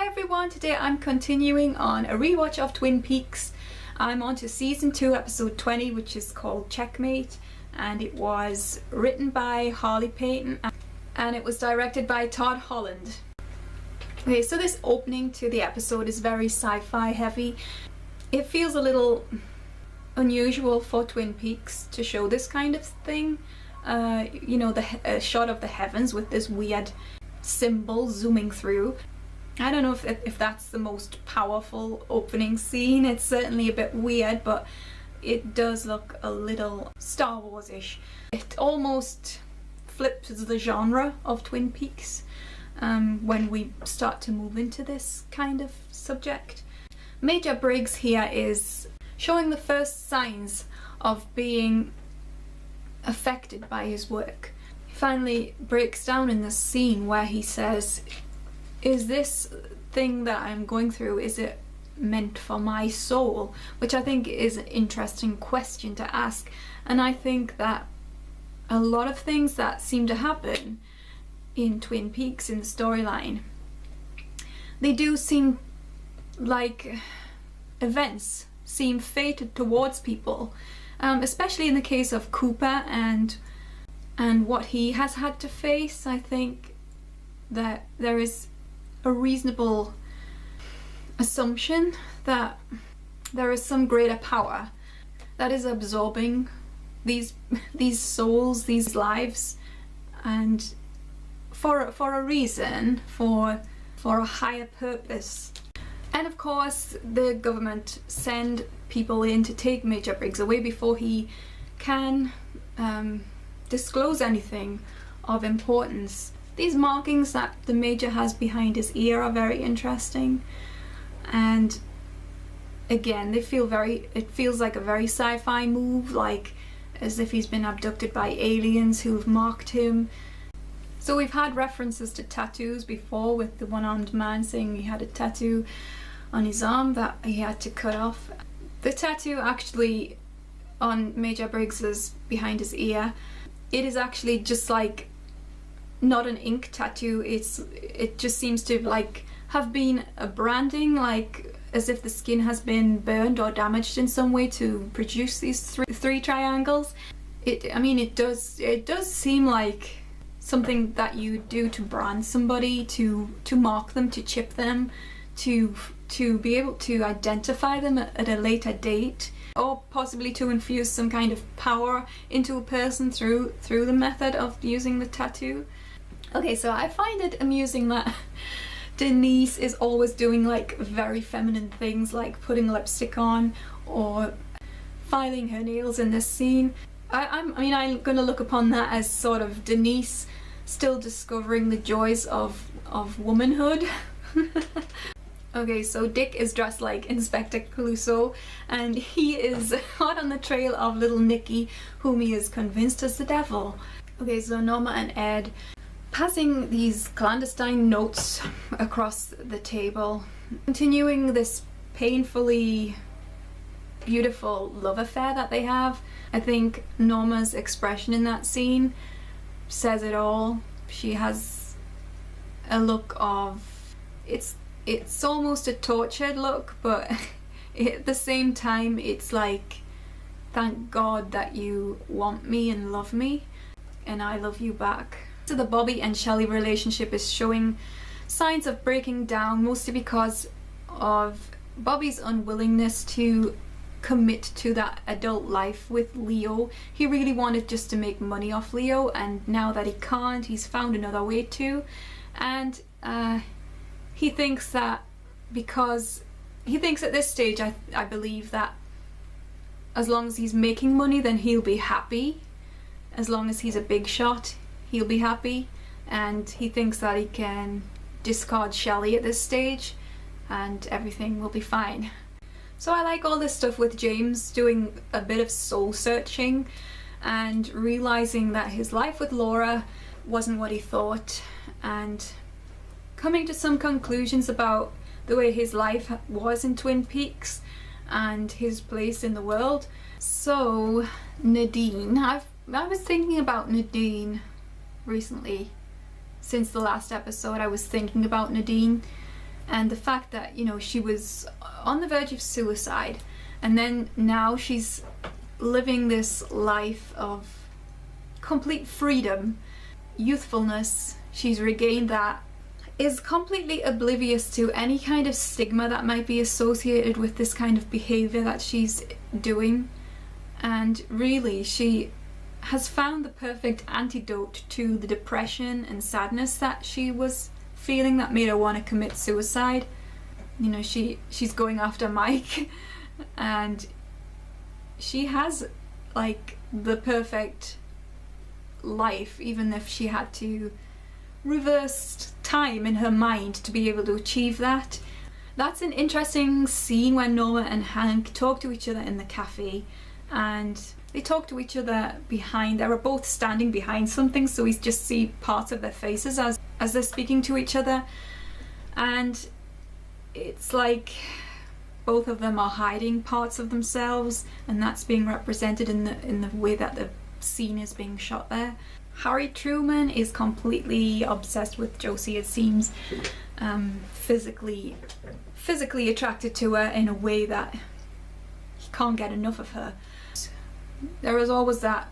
Hi everyone, today I'm continuing on a rewatch of Twin Peaks. I'm on to season 2 episode 20, which is called Checkmate, and it was written by Harley Payton and it was directed by Todd Holland. Okay, so this opening to the episode is very sci-fi heavy. It feels a little unusual for Twin Peaks to show this kind of thing. You know, the shot of the heavens with this weird symbol zooming through. I don't know if that's the most powerful opening scene. It's certainly a bit weird, but it does look a little Star Wars-ish. It almost flips the genre of Twin Peaks when we start to move into this kind of subject. Major Briggs here is showing the first signs of being affected by his work. He finally breaks down in this scene where he says, is this thing that I'm going through, is it meant for my soul? Which I think is an interesting question to ask, and I think that a lot of things that seem to happen in Twin Peaks in the storyline, they do seem like events seem fated towards people, especially in the case of Cooper and what he has had to face. I think that there is a reasonable assumption that there is some greater power that is absorbing these souls, these lives, and for a reason, for a higher purpose. And of course the government send people in to take Major Briggs away before he can disclose anything of importance. These markings that the Major has behind his ear are very interesting, and again it feels like a very sci-fi move, like as if he's been abducted by aliens who've marked him. So we've had references to tattoos before, with the one-armed man saying he had a tattoo on his arm that he had to cut off. The tattoo actually on Major Briggs's behind his ear, it is actually just like not an ink tattoo. It just seems to like have been a branding, like as if the skin has been burned or damaged in some way to produce these three triangles. I mean it does seem like something that you do to brand somebody, to mark them, to chip them, to be able to identify them at a later date, or possibly to infuse some kind of power into a person through the method of using the tattoo. Okay, so I find it amusing that Denise is always doing like very feminine things, like putting lipstick on or filing her nails in this scene. I'm gonna look upon that as sort of Denise still discovering the joys of womanhood. Okay, so Dick is dressed like Inspector Clouseau, and he is hot on the trail of little Nicky, whom he is convinced is the devil. Okay, so Norma and Ed passing these clandestine notes across the table, continuing this painfully beautiful love affair that they have. I think Norma's expression in that scene says it all. She has a look of, it's almost a tortured look, but at the same time it's like, thank God that you want me and love me, and I love you back. So the Bobby and Shelley relationship is showing signs of breaking down, mostly because of Bobby's unwillingness to commit to that adult life with Leo. He really wanted just to make money off Leo, and now that he can't, he's found another way to. And he thinks that because he thinks at this stage, I believe that as long as he's making money, then he'll be happy. As long as he's a big shot, he'll be happy, and he thinks that he can discard Shelley at this stage and everything will be fine. So I like all this stuff with James doing a bit of soul searching and realizing that his life with Laura wasn't what he thought, and coming to some conclusions about the way his life was in Twin Peaks and his place in the world. So Nadine, I was thinking about Nadine recently. Since the last episode I was thinking about Nadine, and the fact that, you know, she was on the verge of suicide, and then now she's living this life of complete freedom, youthfulness. She's regained that, is completely oblivious to any kind of stigma that might be associated with this kind of behavior that she's doing. And really, she has found the perfect antidote to the depression and sadness that she was feeling that made her want to commit suicide. You know, she's going after Mike, and she has like the perfect life, even if she had to reverse time in her mind to be able to achieve that. That's an interesting scene when Norma and Hank talk to each other in the cafe, and they talk to each other behind. They were both standing behind something, so we just see parts of their faces as they're speaking to each other, and it's like both of them are hiding parts of themselves, and that's being represented in the way that the scene is being shot there. Harry Truman is completely obsessed with Josie, it seems, physically attracted to her in a way that he can't get enough of her. There is always that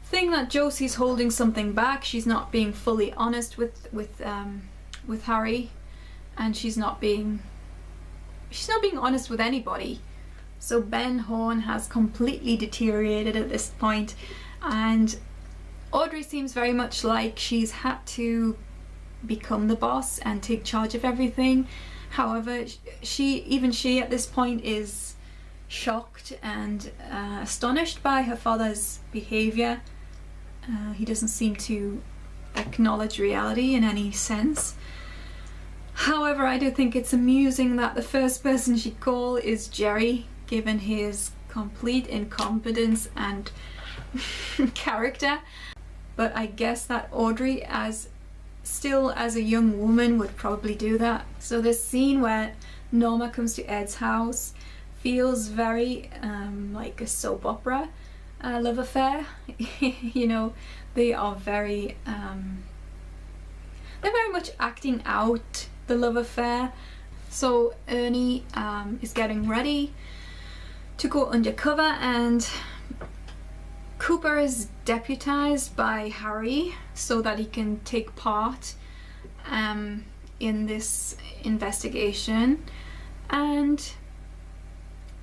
thing that Josie's holding something back. She's not being fully honest with Harry, and she's not being honest with anybody. So Ben Horn has completely deteriorated at this point, and Audrey seems very much like she's had to become the boss and take charge of everything. However, she at this point is shocked and astonished by her father's behavior. He doesn't seem to acknowledge reality in any sense. However, I do think it's amusing that the first person she'd call is Jerry, given his complete incompetence and character. But I guess that Audrey, still as a young woman, would probably do that. So this scene where Norma comes to Ed's house feels very like a soap opera love affair. You know, they are they're very much acting out the love affair. So Ernie is getting ready to go undercover, and Cooper is deputized by Harry so that he can take part in this investigation, and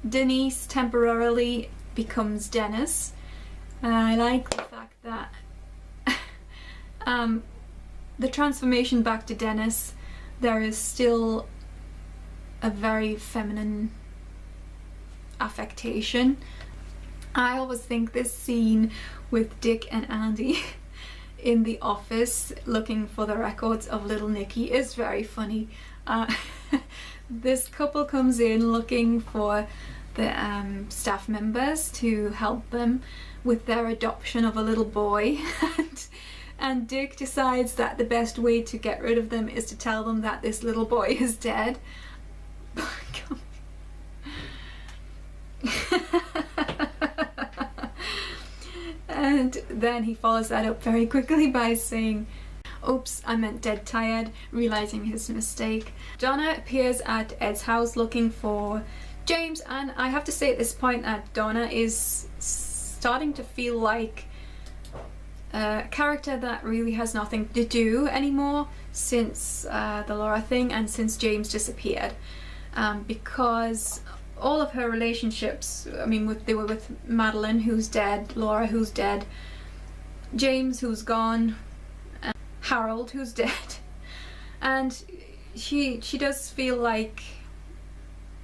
Denise temporarily becomes Dennis. I like the fact that the transformation back to Dennis, there is still a very feminine affectation. I always think this scene with Dick and Andy in the office looking for the records of Little Nicky is very funny. This couple comes in looking for the staff members to help them with their adoption of a little boy, and Dick decides that the best way to get rid of them is to tell them that this little boy is dead. And then he follows that up very quickly by saying, "Oops, I meant dead tired," realizing his mistake. Donna appears at Ed's house looking for James, and I have to say at this point that Donna is starting to feel like a character that really has nothing to do anymore since the Laura thing and since James disappeared, because all of her relationships, I mean, they were with Madeline, who's dead, Laura, who's dead, James, who's gone, and Harold, who's dead, and she does feel like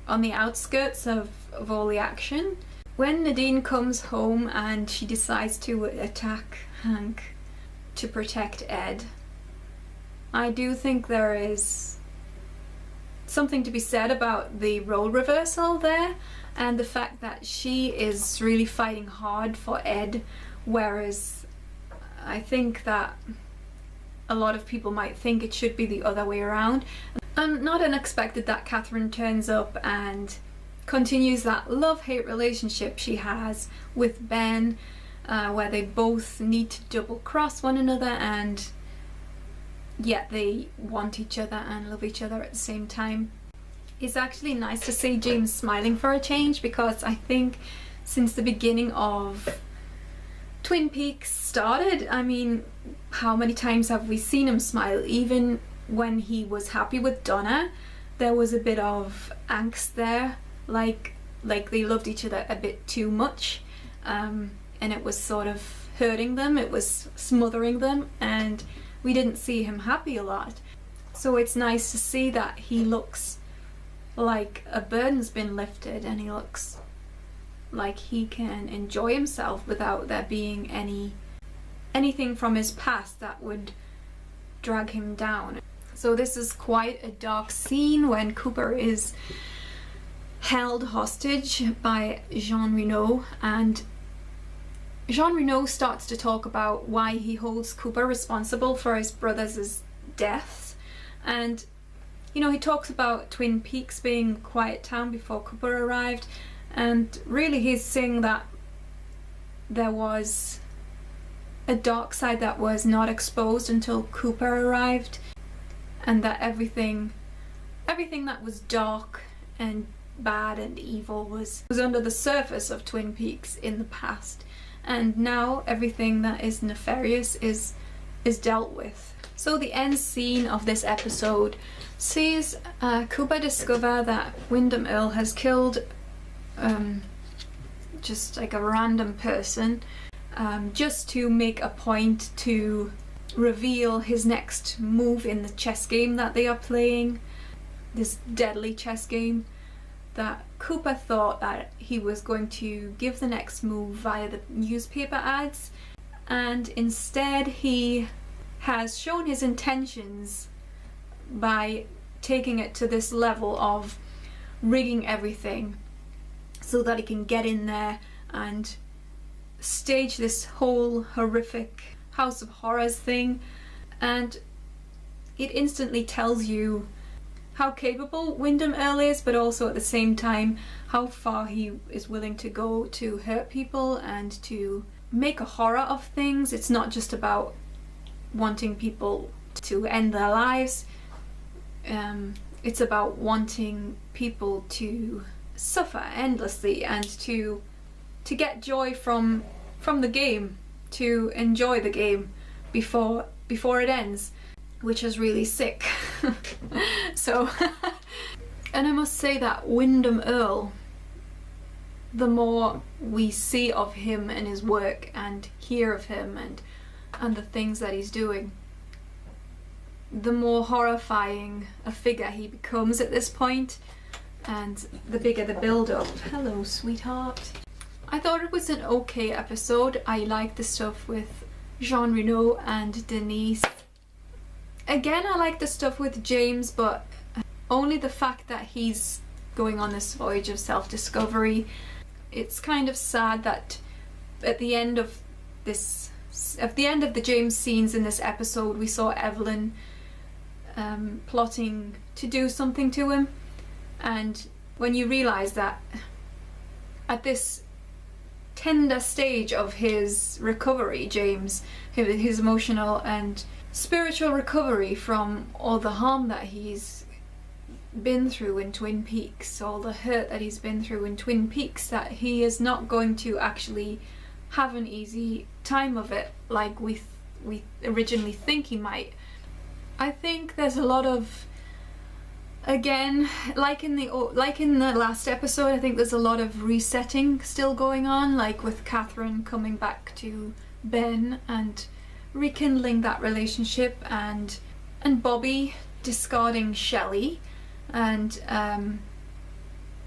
on the outskirts of all the action. When Nadine comes home and she decides to attack Hank to protect Ed, I do think there is something to be said about the role reversal there, and the fact that she is really fighting hard for Ed, whereas I think that a lot of people might think it should be the other way around. And not unexpected that Catherine turns up and continues that love-hate relationship she has with Ben, where they both need to double-cross one another, and yet they want each other and love each other at the same time. It's actually nice to see James smiling for a change, because I think since the beginning of Twin Peaks started, I mean, how many times have we seen him smile? Even when he was happy with Donna, there was a bit of angst there, like they loved each other a bit too much, and it was sort of hurting them, it was smothering them, and we didn't see him happy a lot. So it's nice to see that he looks like a burden's been lifted, and he looks like he can enjoy himself without there being anything from his past that would drag him down. So this is quite a dark scene when Cooper is held hostage by Jean Reno, and Jean Reno starts to talk about why he holds Cooper responsible for his brothers' deaths. And you know, he talks about Twin Peaks being a quiet town before Cooper arrived, and really he's saying that there was a dark side that was not exposed until Cooper arrived, and that everything that was dark and bad and evil was under the surface of Twin Peaks in the past, and now everything that is nefarious is dealt with. So the end scene of this episode sees Cooper discover that Windom Earle has killed just like a random person, just to make a point to reveal his next move in the chess game that they are playing, this deadly chess game that Cooper thought that he was going to give the next move via the newspaper ads, and instead he has shown his intentions by taking it to this level of rigging everything so that he can get in there and stage this whole horrific House of Horrors thing. And it instantly tells you how capable Windom Earle is, but also at the same time how far he is willing to go to hurt people and to make a horror of things. It's not just about wanting people to end their lives, it's about wanting people to suffer endlessly and to get joy from the game, to enjoy the game before it ends, which is really sick. So and I must say that Windom Earle, the more we see of him and his work and hear of him and the things that he's doing, the more horrifying a figure he becomes at this point, and the bigger the build-up. Hello, sweetheart. I thought it was an okay episode. I liked the stuff with Jean Reno and Denise. Again, I like the stuff with James, but only the fact that he's going on this voyage of self-discovery. It's kind of sad that at the end of the James scenes in this episode, we saw Evelyn plotting to do something to him, and when you realise that at this tender stage of his recovery, James, his emotional and spiritual recovery from all the harm that he's been through in Twin Peaks, all the hurt that he's been through in Twin Peaks, that he is not going to actually have an easy time of it like we originally think he might. I think there's a lot of, again, like in the last episode, I think there's a lot of resetting still going on, like with Catherine coming back to Ben and rekindling that relationship, and Bobby discarding Shelley, and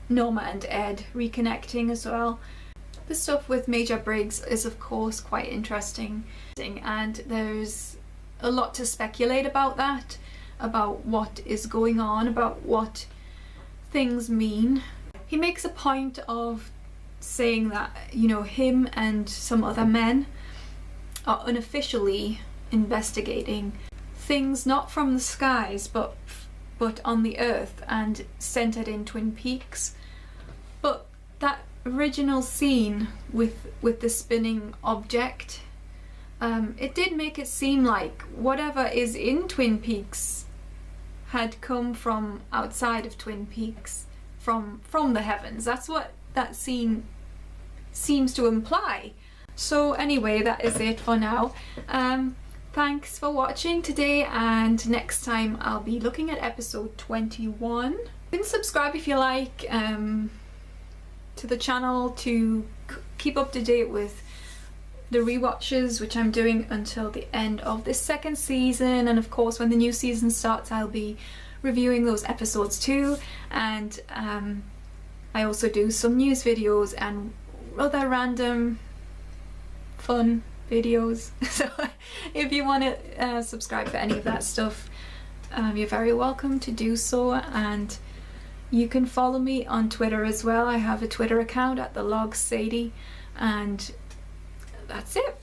Norma and Ed reconnecting as well. The stuff with Major Briggs is of course quite interesting, and there's a lot to speculate about that, about what is going on, about what things mean. He makes a point of saying that, you know, him and some other men are unofficially investigating things not from the skies but on the earth and centered in Twin Peaks. But that original scene with the spinning object, it did make it seem like whatever is in Twin Peaks had come from outside of Twin Peaks, from the heavens. That's what that scene seems to imply. So anyway, that is it for now. Thanks for watching today, and next time I'll be looking at episode 21. You can subscribe if you like to the channel to keep up to date with the rewatches, which I'm doing until the end of this second season, and of course when the new season starts I'll be reviewing those episodes too. And I also do some news videos and other random fun videos. So if you want to subscribe for any of that stuff, you're very welcome to do so. And you can follow me on Twitter as well. I have a Twitter account at the Log Sadie, and that's it.